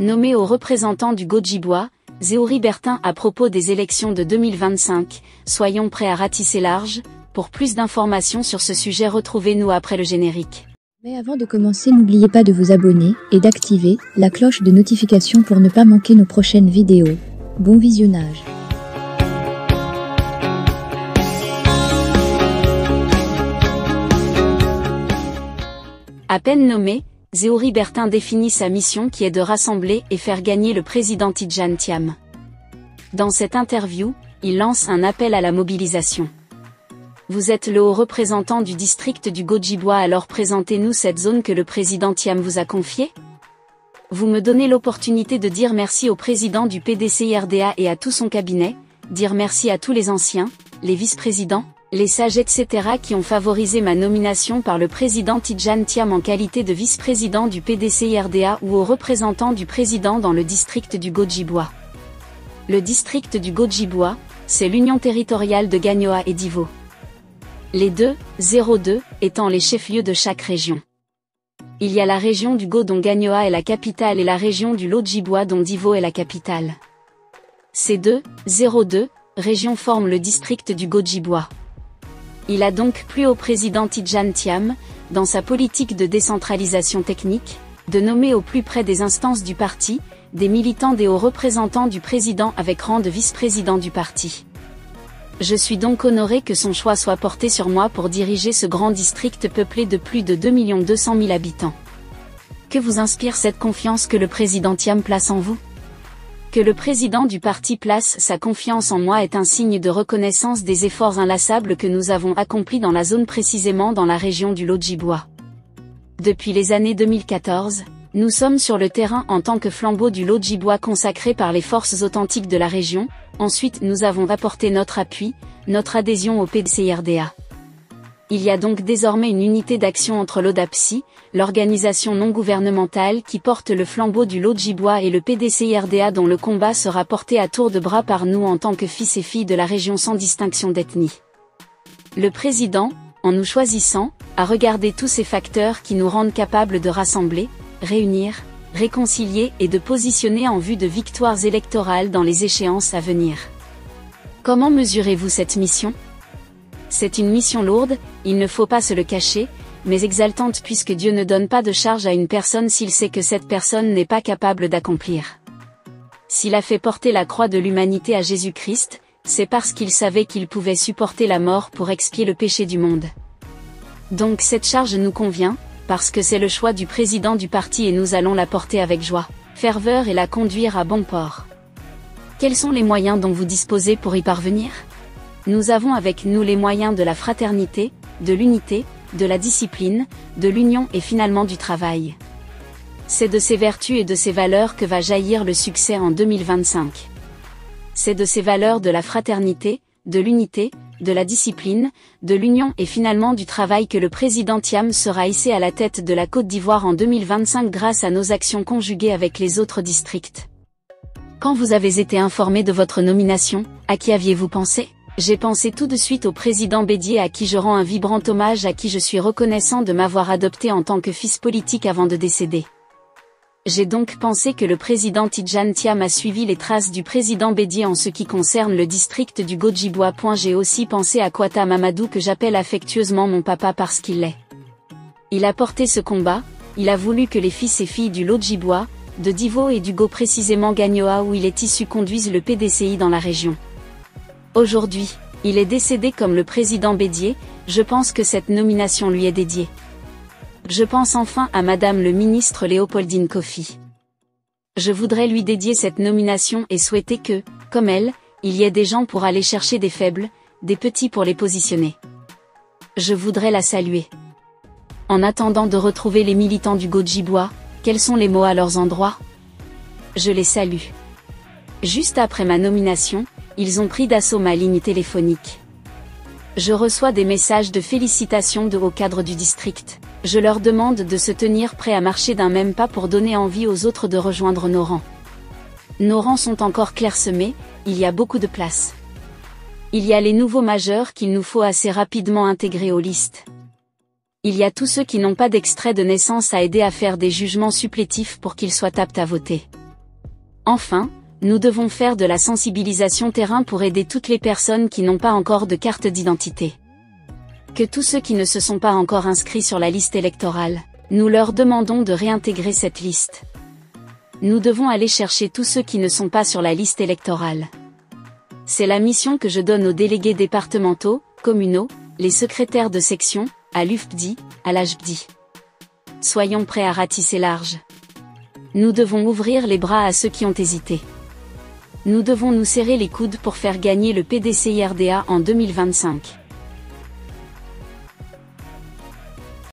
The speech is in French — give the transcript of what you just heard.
Nommé au représentant du Gojibwa, Zéhouri Bertin à propos des élections de 2025, soyons prêts à ratisser large. Pour plus d'informations sur ce sujet, retrouvez-nous après le générique. Mais avant de commencer, n'oubliez pas de vous abonner et d'activer la cloche de notification pour ne pas manquer nos prochaines vidéos. Bon visionnage. À peine nommé, Zéhouri Bertin définit sa mission qui est de rassembler et faire gagner le président Tidjane Thiam. Dans cette interview, il lance un appel à la mobilisation. Vous êtes le haut représentant du district du Gojibwa, alors présentez-nous cette zone que le président Thiam vous a confiée. Vous me donnez l'opportunité de dire merci au président du PDCI-RDA et à tout son cabinet, dire merci à tous les anciens, les vice-présidents, les sages etc. qui ont favorisé ma nomination par le président Tidjane Thiam en qualité de vice-président du PDCI-RDA ou au représentant du président dans le district du Gojibwa. Le district du Gojibwa, c'est l'union territoriale de Gagnoa et d'Ivo. Les 2,02 étant les chefs-lieux de chaque région. Il y a la région du Go dont Gagnoa est la capitale et la région du Lodjibwa dont Divo est la capitale. Ces 2,02 régions forment le district du Gojibwa. Il a donc plu au président Tidjane Thiam, dans sa politique de décentralisation technique, de nommer au plus près des instances du parti, des militants des hauts représentants du président avec rang de vice-président du parti. Je suis donc honoré que son choix soit porté sur moi pour diriger ce grand district peuplé de plus de 2 200 000 habitants. Que vous inspire cette confiance que le président Thiam place en vous ? Que le président du parti place sa confiance en moi est un signe de reconnaissance des efforts inlassables que nous avons accomplis dans la zone, précisément dans la région du Lodjibwa. Depuis les années 2014, nous sommes sur le terrain en tant que flambeau du Lodjibwa consacré par les forces authentiques de la région. Ensuite, nous avons apporté notre appui, notre adhésion au PDCI-RDA. Il y a donc désormais une unité d'action entre l'ODAPSI, l'organisation non gouvernementale qui porte le flambeau du Lodjibwa, et le PDCI-RDA dont le combat sera porté à tour de bras par nous en tant que fils et filles de la région sans distinction d'ethnie. Le président, en nous choisissant, a regardé tous ces facteurs qui nous rendent capables de rassembler, réunir, réconcilier et de positionner en vue de victoires électorales dans les échéances à venir. Comment mesurez-vous cette mission ? C'est une mission lourde, il ne faut pas se le cacher, mais exaltante, puisque Dieu ne donne pas de charge à une personne s'il sait que cette personne n'est pas capable d'accomplir. S'il a fait porter la croix de l'humanité à Jésus-Christ, c'est parce qu'il savait qu'il pouvait supporter la mort pour expier le péché du monde. Donc cette charge nous convient, parce que c'est le choix du président du parti et nous allons la porter avec joie, ferveur et la conduire à bon port. Quels sont les moyens dont vous disposez pour y parvenir ? Nous avons avec nous les moyens de la fraternité, de l'unité, de la discipline, de l'union et finalement du travail. C'est de ces vertus et de ces valeurs que va jaillir le succès en 2025. C'est de ces valeurs de la fraternité, de l'unité, de la discipline, de l'union et finalement du travail que le président Thiam sera hissé à la tête de la Côte d'Ivoire en 2025 grâce à nos actions conjuguées avec les autres districts. Quand vous avez été informé de votre nomination, à qui aviez-vous pensé ? J'ai pensé tout de suite au président Bédié, à qui je rends un vibrant hommage, à qui je suis reconnaissant de m'avoir adopté en tant que fils politique avant de décéder. J'ai donc pensé que le président Tidjane Thiam a suivi les traces du président Bédié en ce qui concerne le district du Gojibwa. J'ai aussi pensé à Kwata Mamadou, que j'appelle affectueusement mon papa parce qu'il l'est. Il a porté ce combat, il a voulu que les fils et filles du Lodjibwa, de Divo et du Go, précisément Gagnoa où il est issu, conduisent le PDCI dans la région. Aujourd'hui, il est décédé comme le président Bédié, je pense que cette nomination lui est dédiée. Je pense enfin à Madame le ministre Léopoldine Kofi. Je voudrais lui dédier cette nomination et souhaiter que, comme elle, il y ait des gens pour aller chercher des faibles, des petits pour les positionner. Je voudrais la saluer. En attendant de retrouver les militants du Gojibwa, quels sont les mots à leurs endroits ? Je les salue. Juste après ma nomination, ils ont pris d'assaut ma ligne téléphonique. Je reçois des messages de félicitations de hauts cadres du district. Je leur demande de se tenir prêts à marcher d'un même pas pour donner envie aux autres de rejoindre nos rangs. Nos rangs sont encore clairsemés, il y a beaucoup de place. Il y a les nouveaux majeurs qu'il nous faut assez rapidement intégrer aux listes. Il y a tous ceux qui n'ont pas d'extrait de naissance à aider à faire des jugements supplétifs pour qu'ils soient aptes à voter. Enfin, nous devons faire de la sensibilisation terrain pour aider toutes les personnes qui n'ont pas encore de carte d'identité. Que tous ceux qui ne se sont pas encore inscrits sur la liste électorale, nous leur demandons de réintégrer cette liste. Nous devons aller chercher tous ceux qui ne sont pas sur la liste électorale. C'est la mission que je donne aux délégués départementaux, communaux, les secrétaires de section, à l'UFPDI, à l'HPDI. Soyons prêts à ratisser large. Nous devons ouvrir les bras à ceux qui ont hésité. Nous devons nous serrer les coudes pour faire gagner le PDCIRDA en 2025.